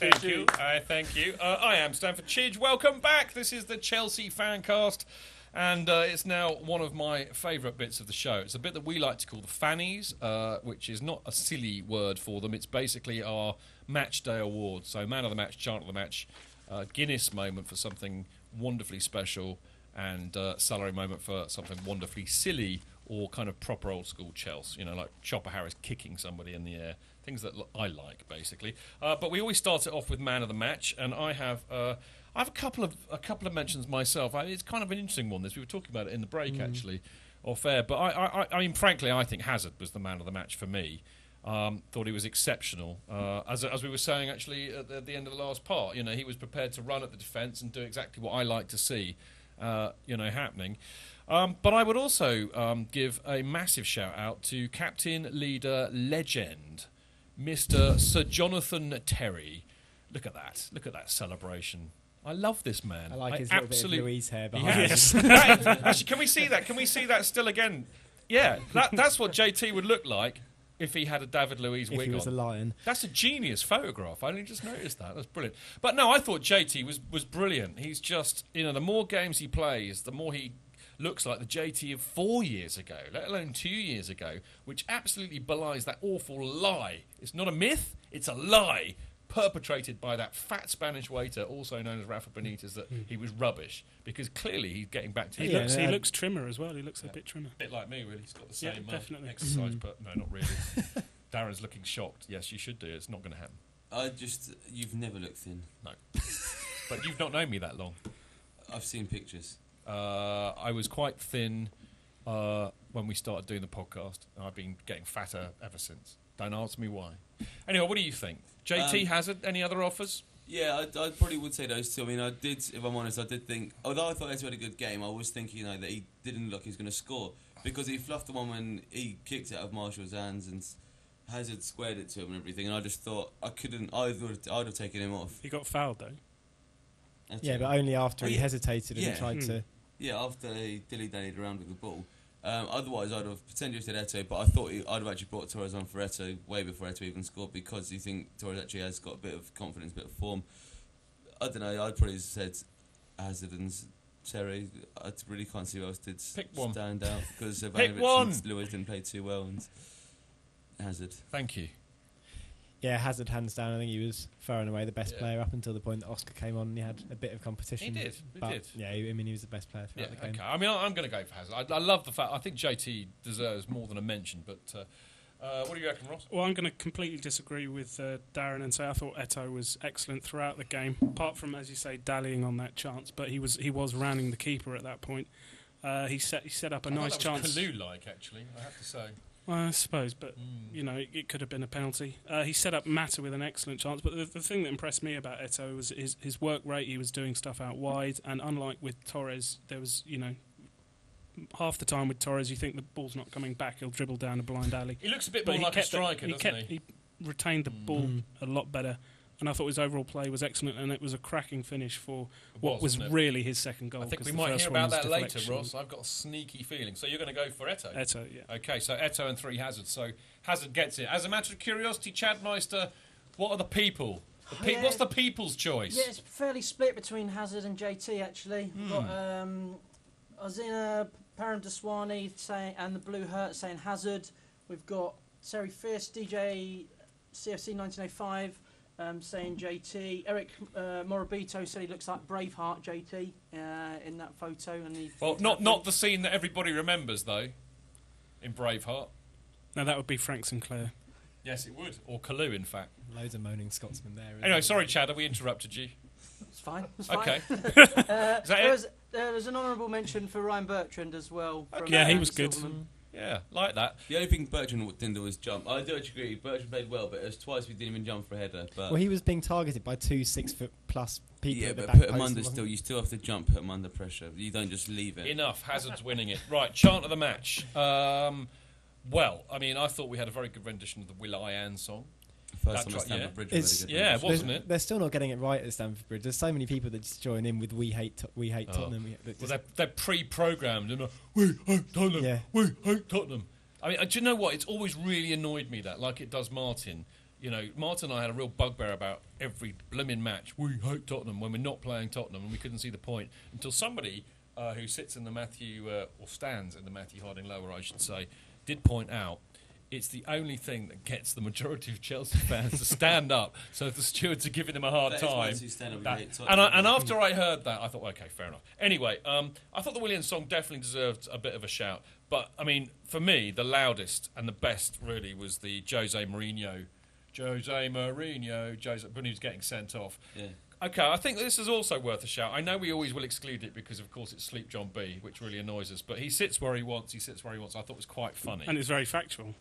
Thank you. Thank you. I am Stanford Chidge. Welcome back. This is the Chelsea FanCast. And it's now one of my favourite bits of the show. It's a bit that we like to call the Fannies, which is not a silly word for them. It's basically our match day awards. So man of the match, chant of the match, Guinness moment for something wonderfully special, and Celery moment for something wonderfully silly or kind of proper old school Chelsea. You know, like Chopper Harris kicking somebody in the air. Things that I like, basically. But we always start it off with man of the match, and I have a couple of mentions myself. It's kind of an interesting one. This we were talking about it in the break actually, off air. But I mean, frankly, I think Hazard was the man of the match for me. Thought he was exceptional. As we were saying actually at the end of the last part, you know, he was prepared to run at the defence and do exactly what I like to see, happening. But I would also give a massive shout out to captain, leader, legend, Mr. Sir Jonathan Terry. Look at that celebration. I love this man. I like his little bit of Louise hair behind him. Yes. Actually, can we see that? Can we see that still again? Yeah, that's what JT would look like if he had a David Luiz wig on. If he was a lion. That's a genius photograph. I only just noticed that. That's brilliant. But no, I thought JT was brilliant. He's just, the more games he plays, the more he looks like the JT of 4 years ago, let alone 2 years ago, which absolutely belies that awful lie. It's not a myth, it's a lie perpetrated by that fat Spanish waiter, also known as Rafa Benitez, that he was rubbish, because clearly he's getting back to... He looks trimmer as well. He looks a bit trimmer. A bit like me, really. He's got the same definitely. exercise, but no, not really. Darren's looking shocked. Yes, you should do. It's not going to happen. You've never looked thin. No. But you've not known me that long. I've seen pictures. I was quite thin when we started doing the podcast, and I've been getting fatter ever since. Don't ask me why. Anyway, what do you think? JT Hazard, any other offers? Yeah, I probably would say those two. I mean, if I'm honest, I did think, although I thought he had a good game, I was thinking, that he didn't look like he was going to score, because he fluffed the one when he kicked it out of Marshall's hands and Hazard squared it to him and everything, and I just thought I'd have taken him off. He got fouled though. Yeah, but only after he hesitated and tried to... Yeah, after he dilly-dallied around with the ball. Otherwise, I'd have potentially said Eto'o, but I thought I'd have actually brought Torres on for Eto'o way before Eto'o even scored, because you think Torres actually has got a bit of confidence, a bit of form. I don't know, I'd probably said Hazard and Terry. I really can't see who else did stand out, because Ivanovic and Lewis didn't play too well, and Hazard. Thank you. Yeah, Hazard hands down. I think he was far and away the best player up until the point that Oscar came on and he had a bit of competition. He did. Yeah, he was the best player throughout the game. Okay. I mean, I'm going to go for Hazard. I love the fact. I think JT deserves more than a mention. But what do you reckon, Ross? Well, I'm going to completely disagree with Darren and say I thought Eto'o was excellent throughout the game, apart from, as you say, dallying on that chance. But he was rounding the keeper at that point. He set up a nice chance. Kalou-like, actually, I have to say. Well, I suppose, but it could have been a penalty. He set up Mata with an excellent chance, but the thing that impressed me about Eto'o was his work rate. He was doing stuff out wide, and unlike with Torres, there was half the time with Torres you think the ball's not coming back, he'll dribble down a blind alley. He looks a bit more like a striker, doesn't he? He retained the ball a lot better, and I thought his overall play was excellent, and it was a cracking finish for what was really his second goal. I think we might hear about that later, Ross. I've got a sneaky feeling. So you're going to go for Eto'o? Eto'o, yeah. Okay, so Eto'o and 3 Hazard. So Hazard gets it. As a matter of curiosity, Chad Meister, what are the people? What's the people's choice? Yeah, it's fairly split between Hazard and JT, actually. We've got Ozina Paramdaswani and the Blue Hurt saying Hazard. We've got Terry Fierce, DJ CFC 1905, saying JT. Eric Morabito said he looks like Braveheart JT in that photo. And not the scene that everybody remembers, though, in Braveheart. No, that would be Frank Sinclair. Yes, it would. Or Kalou, in fact. Loads of moaning Scotsmen there. Anyway, sorry, Chad, have we interrupted you? It's fine. Okay. There was an honourable mention for Ryan Bertrand as well. Yeah, he was good. Yeah, like that. The only thing Bertrand didn't do was jump. I do actually agree. Bertrand played well, but it was twice we didn't even jump for a header. But well, he was being targeted by 2 6-foot-plus people. Yeah, at the but back put him post under still. You still have to jump, put him under pressure. You don't just leave it. Enough. Hazard's winning it. Right, chant of the match. Well, I mean, I thought we had a very good rendition of the Will.I.Am song. First time at Stamford Bridge. Wasn't it? They're still not getting it right at Stamford Bridge. There's so many people that just join in with "We hate Tottenham." They're pre-programmed. And we hate Tottenham. Yeah. We hate Tottenham. I mean, do you know what? It's always really annoyed me that, like it does Martin, You know, Martin and I had a real bugbear about every blimmin' match. We hate Tottenham when we're not playing Tottenham, and we couldn't see the point until somebody who sits in the or stands in the Matthew Harding lower, I should say, did point out it's the only thing that gets the majority of Chelsea fans to stand up. So if the stewards are giving them a hard time. And after I heard that, I thought, okay, fair enough. Anyway, I thought the Williams song definitely deserved a bit of a shout. But, I mean, for me, the loudest and the best, really, was the Jose Mourinho, when he was getting sent off. Yeah. Okay, I think this is also worth a shout. I know we always will exclude it because, of course, it's Sleep John B, which really annoys us. But he sits where he wants. I thought it was quite funny. And it's very factual.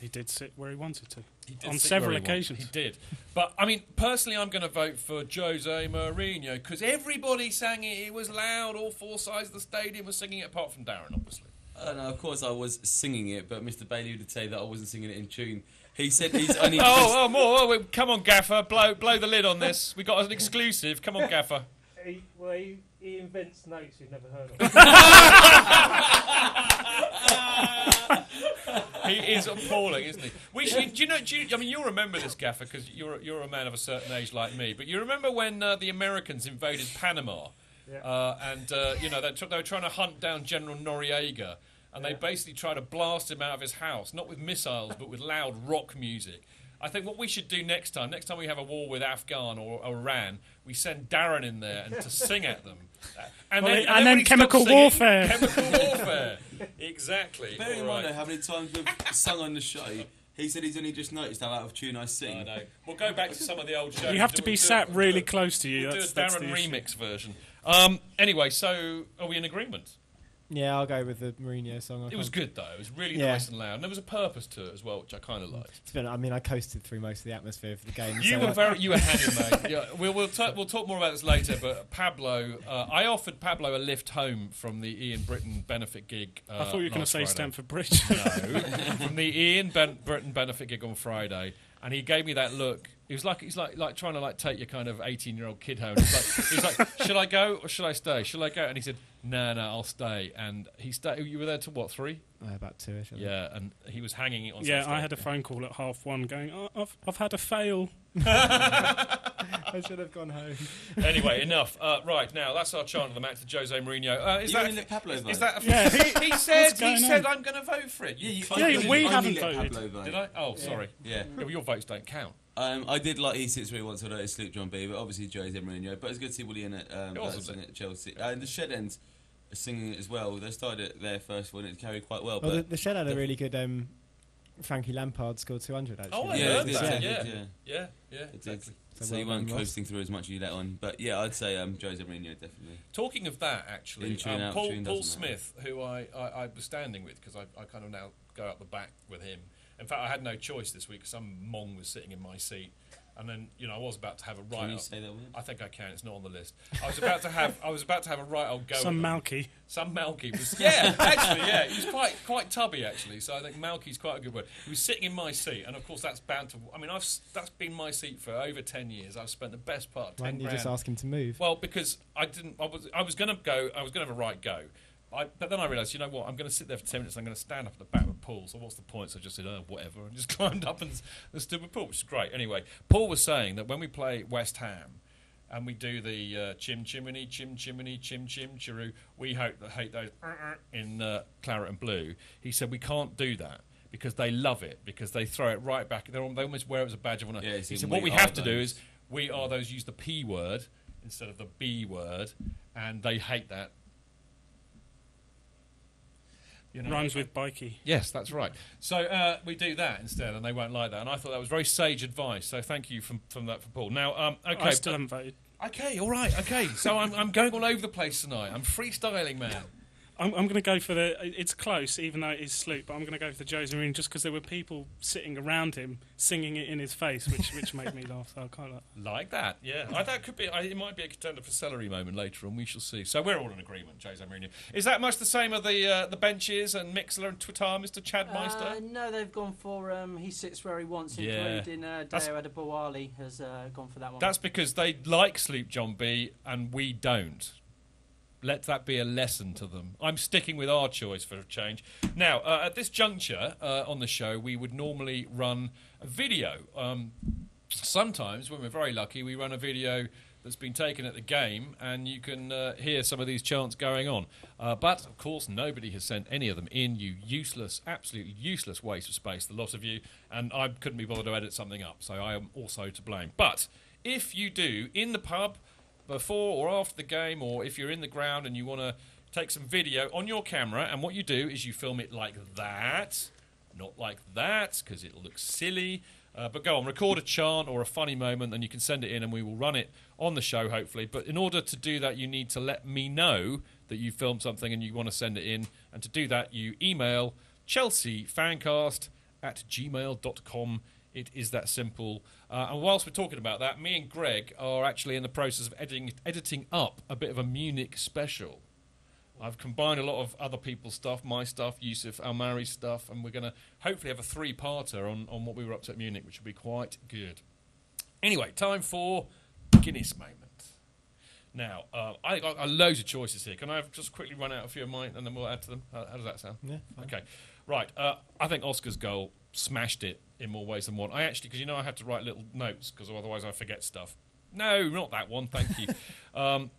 He did sit where he wanted to. He did on sit several where he occasions. He did. But, I mean, personally, I'm going to vote for Jose Mourinho because everybody sang it. It was loud. All four sides of the stadium were singing it, apart from Darren, obviously. No, of course I was singing it, but Mr. Bailey would say that I wasn't singing it in tune. He said he's only... Come on, Gaffer. Blow the lid on this. We got an exclusive. Come on, Gaffer. He invents notes you've never heard of. He is appalling, isn't he? You'll remember this, Gaffer, because you're a man of a certain age like me. But you remember when the Americans invaded Panama? Yeah. They were trying to hunt down General Noriega, and they basically tried to blast him out of his house, not with missiles, but with loud rock music. I think what we should do next time we have a war with Afghan or Iran, we send Darren in there and to sing at them. And then chemical warfare. Chemical warfare. Exactly. Bear in mind how many times we've sung on the show. He said he's only just noticed how out of tune I sing. I know. We'll go back to some of the old shows. You have to be sat really close to you. We'll do a That's Darren the issue. remix version. Anyway, so are we in agreement? Yeah, I'll go with the Mourinho song. It was good though. It was really nice and loud, and there was a purpose to it as well, which I kind of liked. I coasted through most of the atmosphere for the game. You were hanging, mate. Yeah, we'll talk more about this later. But Pablo, I offered Pablo a lift home from the Ian Britton benefit gig. I thought you were going to say Friday. Stamford Bridge. No, from the Ian Britton benefit gig on Friday, and he gave me that look. He's like trying to take your kind of 18-year-old kid home. He's like, should I go or should I stay? Should I go? And he said, no, I'll stay. And he stayed. You were there till what, 3? About 2ish. Yeah, and he was hanging it on. Yeah, I had a phone call at 1:30 going, I've had a fail. I should have gone home. Anyway, enough. Right, now, that's our chant of the match to Jose Mourinho. You only let Pablo vote. Is that Yeah. he said on? I'm going to vote for it. We haven't voted. Pablo vote. Did I? Oh, sorry. Yeah. Well, your votes don't count. I did like he sits where he wants to notice Sleep John B, but obviously Jose Mourinho. But it's good to see Willian at Chelsea. And the Shed End are singing it as well. They started it there first one, it carried quite well. Well, the Shed had a really good Frankie Lampard scored 200 actually. Oh, I heard that. Yeah, exactly. So you weren't coasting through as much as you let on. But yeah, I'd say Jose Mourinho definitely. Talking of that, actually, Paul Smith, who I was standing with, because I kind of now go out the back with him. In fact, I had no choice this week because some mong was sitting in my seat. And then, I was about to have a right. Can you say that word? I think I can. It's not on the list. I was about to have a right old go. Some Malky. Some Malky was. Yeah, actually, yeah. He was quite tubby, actually. So I think Malky's quite a good word. He was sitting in my seat, and of course that's bound to. I mean, that's been my seat for over 10 years. I've spent the best part of 10 Why didn't you just grand. ask him to move? Well, because I didn't. I was going to go. I was going to have a right go. But then I realised, you know what, I'm going to sit there for 10 minutes, I'm going to stand up at the back with Paul, so what's the point? So I just said, whatever, and just climbed up and stood with Paul, which is great. Anyway, Paul was saying that when we play West Ham, and we do the chim chimney, chim chimney, chim chim chiroo, we hate those in claret and blue. He said we can't do that because they love it, because they throw it right back. They almost wear it as a badge of honour. Yeah, he said what we have to do is, we are those use the P word instead of the B word, and they hate that. Rhymes with bikey. Yes, that's right. So we do that instead, and they won't like that. And I thought that was very sage advice. So thank you from that for Paul. Now, okay, I still haven't voted. Okay, all right. Okay, so I'm going all over the place tonight. I'm freestyling, man. I'm going to go for it's close, even though it is Sloop, but I'm going to go for the Jose Mourinho just because there were people sitting around him singing it in his face, which made me laugh. So I kind of like that. Yeah, that could be. It might be a contender for Celery moment later on. We shall see. So we're all in agreement, Jose Mourinho. Is that much the same of the benches and Mixler and Twitter, Mr. Chad Meister? No, they've gone for he sits where he wants, including Deo Adebowale has gone for that one. That's because they like Sleep John B and we don't. let that be a lesson to them. I'm sticking with our choice for a change. Now, at this juncture on the show, we would normally run a video. Sometimes, when we're very lucky, we run a video that's been taken at the game, and you can hear some of these chants going on. But, of course, nobody has sent any of them in, you useless, absolutely useless waste of space, the lot of you, and I couldn't be bothered to edit something up, so I am also to blame. But if you do, in the pub, before or after the game, or if you're in the ground and you want to take some video on your camera, and what you do is you film it like that, not like that, because it'll look silly. But go on, record a chant or a funny moment, and you can send it in, and we will run it on the show, hopefully. But in order to do that, you need to let me know that you filmed something and you want to send it in. And to do that, you email chelseafancast@gmail.com. It is that simple. And whilst we're talking about that, me and Greg are actually in the process of editing up a bit of a Munich special. I've combined a lot of other people's stuff, my stuff, Yusuf Almari's stuff, and we're going to hopefully have a three-parter on what we were up to at Munich, which will be quite good. Anyway, time for Guinness moment. Now, I got loads of choices here. Can I just quickly run out a few of mine, and then we'll add to them? How does that sound? Yeah, fine. Okay. Right. I think Oscar's goal smashed it in more ways than one. I actually, because I had to write little notes, because otherwise I forget stuff. No, not that one, thank you.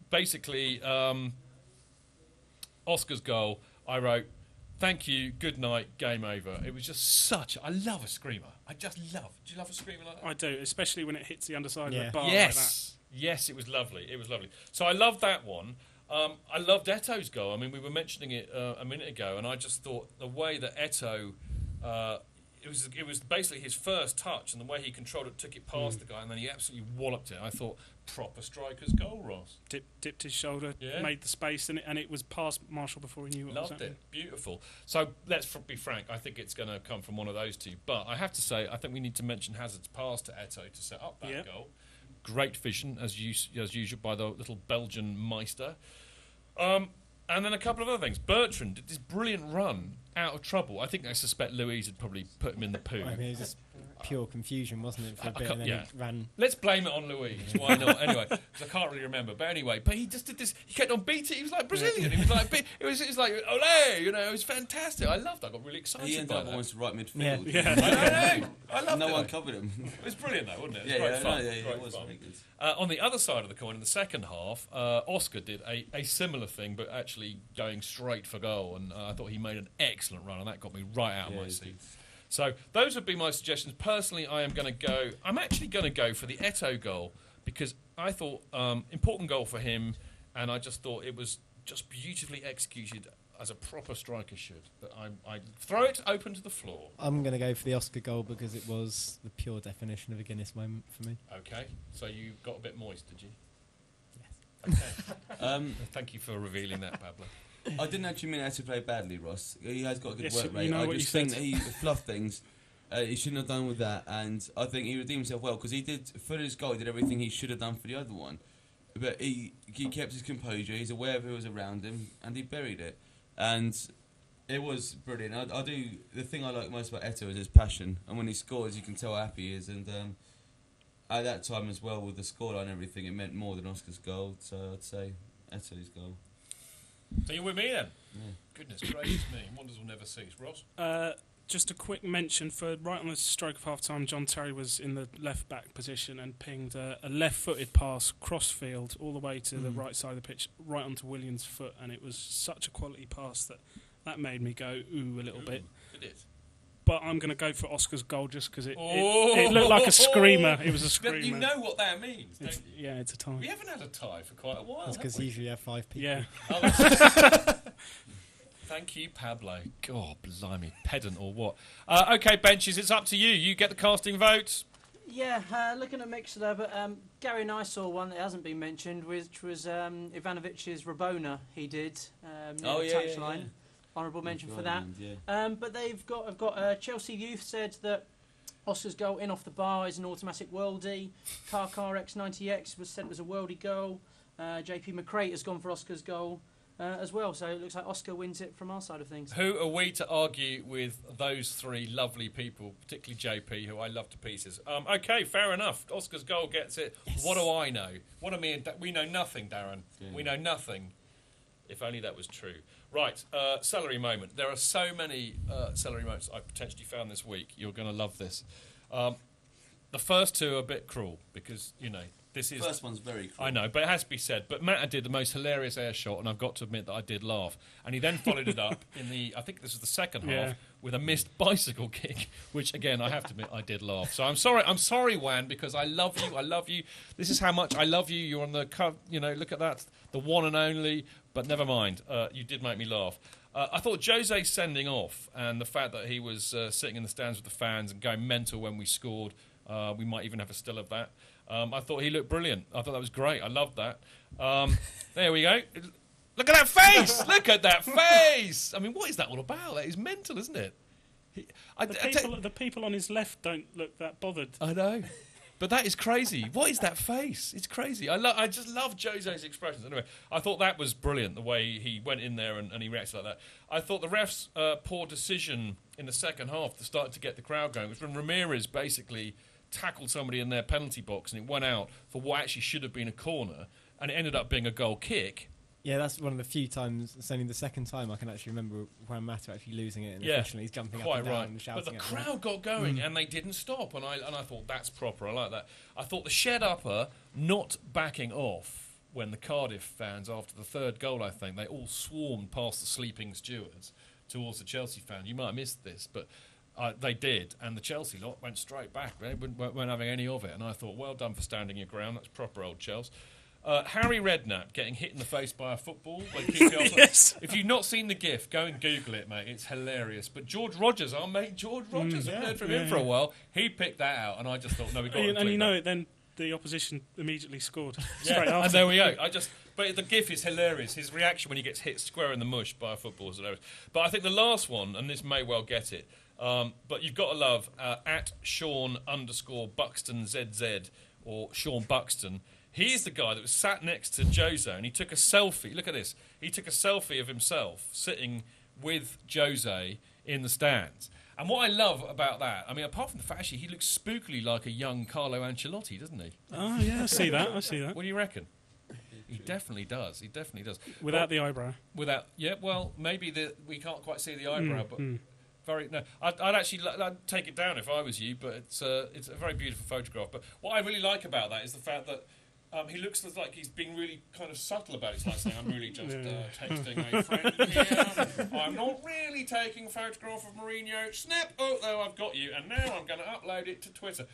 Basically... Oscar's goal, I wrote, thank you, good night, game over. It was just I love a screamer. I just love. Do you love a screamer like that? I do, especially when it hits the underside of Yeah. the bar Yes. like that. Yes, it was lovely. It was lovely. So I loved that one. I loved Eto's goal. I mean, we were mentioning it a minute ago, and I just thought the way that Eto... It was basically his first touch, and the way he controlled it, took it past the guy, and then he absolutely walloped it. I thought, proper striker's goal, Ross. Dipped his shoulder, Yeah. made the space, and it was past Marshall before he knew what was Loved happening. it. Beautiful. So let's be frank. I think it's going to come from one of those two. But I have to say, I think we need to mention Hazard's pass to Eto to set up that Yep. goal. Great vision, as usual, by the little Belgian Meister. And then a couple of other things. Bertrand did this brilliant run out of trouble. I think I suspect Louise had probably put him in the poo. I mean, it was just pure confusion, wasn't it, for a bit, and then yeah. it ran. Let's blame it on Louise. Why not? Anyway, 'cause I can't really remember. But anyway, he just did this. He kept on beating. He was like Brazilian. He was like, it was like, ole, it was fantastic. I loved that. I got really excited He ended by up that. almost right midfield. Yeah. I know. I loved No it. one covered him. It was brilliant, though, wasn't it? It was Yeah, great yeah, fun. no, Great it was fun. very good. On the other side of the coin, in the second half, Oscar did a similar thing, but actually going straight for goal. And I thought he made an excellent run, and that got me right out of my he seat. did. So those would be my suggestions. Personally, I'm actually going to go for the Eto goal, because I thought important goal for him, and I just thought it was just beautifully executed as a proper striker should. But I throw it open to the floor. I'm going to go for the Oscar goal because it was the pure definition of a Guinness moment for me. Okay, so you got a bit moist, did you? Yes. Okay. Thank you for revealing that, Pablo. I didn't actually mean Eto to play badly, Ross. He has got a good Yes, work you rate. know I what just you think said. that he fluffed things. He shouldn't have done with that, and I think he redeemed himself well because he did for his goal. He did everything he should have done for the other one, but he kept his composure. He's aware of who was around him, and he buried it. And it was brilliant. I do the thing I like most about Eto is his passion, and when he scores, you can tell how happy he is. And at that time as well, with the scoreline and everything, it meant more than Oscar's goal. So I'd say Eto's goal. So you're with me then? Yeah. Goodness gracious me, wonders will never cease. Ross? Just a quick mention for right on the stroke of half time, John Terry was in the left back position and pinged a left footed pass cross field all the way to the right side of the pitch, right onto Williams' foot, and it was such a quality pass that made me go ooh a little bit. It is. But I'm going to go for Oscar's goal just because it looked like a screamer. It was a screamer. You know what that means, don't you? Yeah, it's a tie. We haven't had a tie for quite a while. That's because usually you have 5 people. Yeah. Oh, that's- Thank you, Pablo. God, blimey, pedant or what? Okay, benches, it's up to you. You get the casting votes. Yeah, looking at mixer there, but Gary and I saw one that hasn't been mentioned, which was Ivanovic's Rabona he did near the touchline. Honourable mention for that. Yeah. But I've got Chelsea Youth said that Oscar's goal in off the bar is an automatic worldie. Car X90X was said it was a worldie goal. JP McCrate has gone for Oscar's goal as well. So it looks like Oscar wins it from our side of things. Who are we to argue with those three lovely people, particularly JP, who I love to pieces? Okay, fair enough. Oscar's goal gets it. Yes. What do I know? What do me and we know nothing, Darren. Yeah. We know nothing. If only that was true. Right, celery moment. There are so many celery moments I potentially found this week. You're going to love this. The first two are a bit cruel because, this is... First one's very cruel. I know, but it has to be said. But Matt did the most hilarious air shot, and I've got to admit that I did laugh. And he then followed it up I think this was the second half, with a missed bicycle kick, which, again, I have to admit, I did laugh. So I'm sorry, Wan, because I love you. This is how much I love you. You're on the cover, look at that, the one and only. But never mind, you did make me laugh. I thought Jose's sending off and the fact that he was sitting in the stands with the fans and going mental when we scored, we might even have a still of that. I thought he looked brilliant. I thought that was great. I loved that. There we go. Look at that face! Look at that face! I mean, what is that all about? That is mental, isn't it? The people on his left don't look that bothered. I know. But that is crazy. What is that face? It's crazy. I just love Jose's expressions. Anyway, I thought that was brilliant, the way he went in there and he reacted like that. I thought the ref's poor decision in the second half to start to get the crowd going was when Ramirez basically tackled somebody in their penalty box and it went out for what actually should have been a corner and it ended up being a goal kick. Yeah, that's one of the few times, it's only the second time I can actually remember Juan Mata actually losing it and officially he's jumping up and down and shouting. But the crowd got going and they didn't stop and I thought that's proper, I like that. I thought the shed upper not backing off when the Cardiff fans, after the third goal I think, they all swarmed past the sleeping stewards towards the Chelsea fan. You might have missed this, but they did, and the Chelsea lot went straight back. They weren't having any of it, and I thought, well done for standing your ground. That's proper old Chelsea. Harry Redknapp getting hit in the face by a football. Yes. If you've not seen the GIF, go and Google it, mate. It's hilarious. But George Rogers, our mate George Rogers, I've heard from him for a while. He picked that out, and I just thought, no, we got to and then the opposition immediately scored straight after. And there we go. But the GIF is hilarious. His reaction when he gets hit square in the mush by a football is hilarious. But I think the last one, and this may well get it, but you've got to love at Sean_Buxton ZZ or Sean Buxton. He's the guy that was sat next to Jose and he took a selfie. Look at this. He took a selfie of himself sitting with Jose in the stands. And what I love about that, I mean, apart from the fact actually he looks spookily like a young Carlo Ancelotti, doesn't he? Oh, yeah, I see that. What do you reckon? He definitely does. Without the eyebrow. Maybe we can't quite see the eyebrow, but... I'd take it down if I was you, but it's a very beautiful photograph. But what I really like about that is the fact that he looks like he's being really kind of subtle about it. It's like saying, I'm really just texting a friend here. I'm not really taking a photograph of Mourinho. Snap! Oh, there, I've got you. And now I'm going to upload it to Twitter.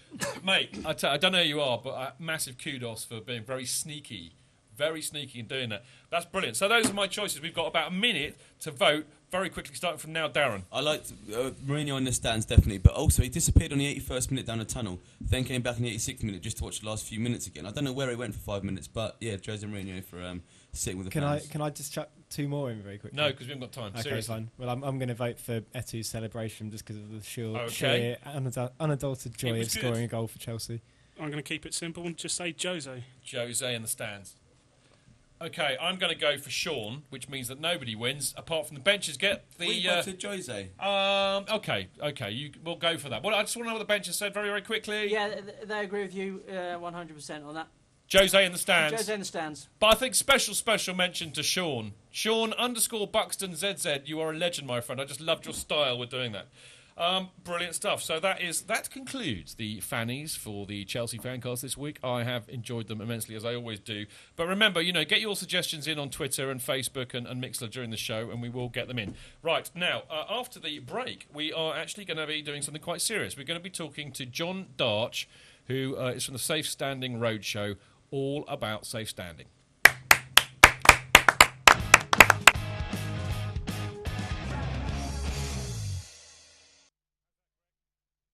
Mate, I don't know who you are, but massive kudos for being very sneaky in doing that. That's brilliant. So those are my choices. We've got about a minute to vote. Very quickly, starting from now, Darren. I liked Mourinho in the stands, definitely, but also he disappeared on the 81st minute down the tunnel, then came back in the 86th minute just to watch the last few minutes again. I don't know where he went for 5 minutes, but yeah, Jose Mourinho for sitting with the fans. Can I just chuck two more in very quickly? No, because we haven't got time. Okay, Seriously. fine. Well, I'm going to vote for Eto'o's celebration just because of the Okay. sheer unadulterated joy was of good. scoring a goal for Chelsea. I'm going to keep it simple and just say Jose. Jose in the stands. Okay, I'm going to go for Sean, which means that nobody wins apart from the benches get the. We voted Jose. Okay, we'll go for that. Well, I just want to know what the benches said very, very quickly. Yeah, they agree with you 100% on that. Jose in the stands. Jose in the stands. But I think special mention to Sean. Sean_Buxton ZZ, you are a legend, my friend. I just loved your style with doing that. Brilliant stuff. So that concludes the Fannies for the Chelsea FanCast this week. I have enjoyed them immensely, as I always do. But remember, get your suggestions in on Twitter and Facebook and Mixler during the show, and we will get them in. Right, now, after the break, we are actually going to be doing something quite serious. We're going to be talking to John Darch, who is from the Safe Standing Roadshow, all about safe standing.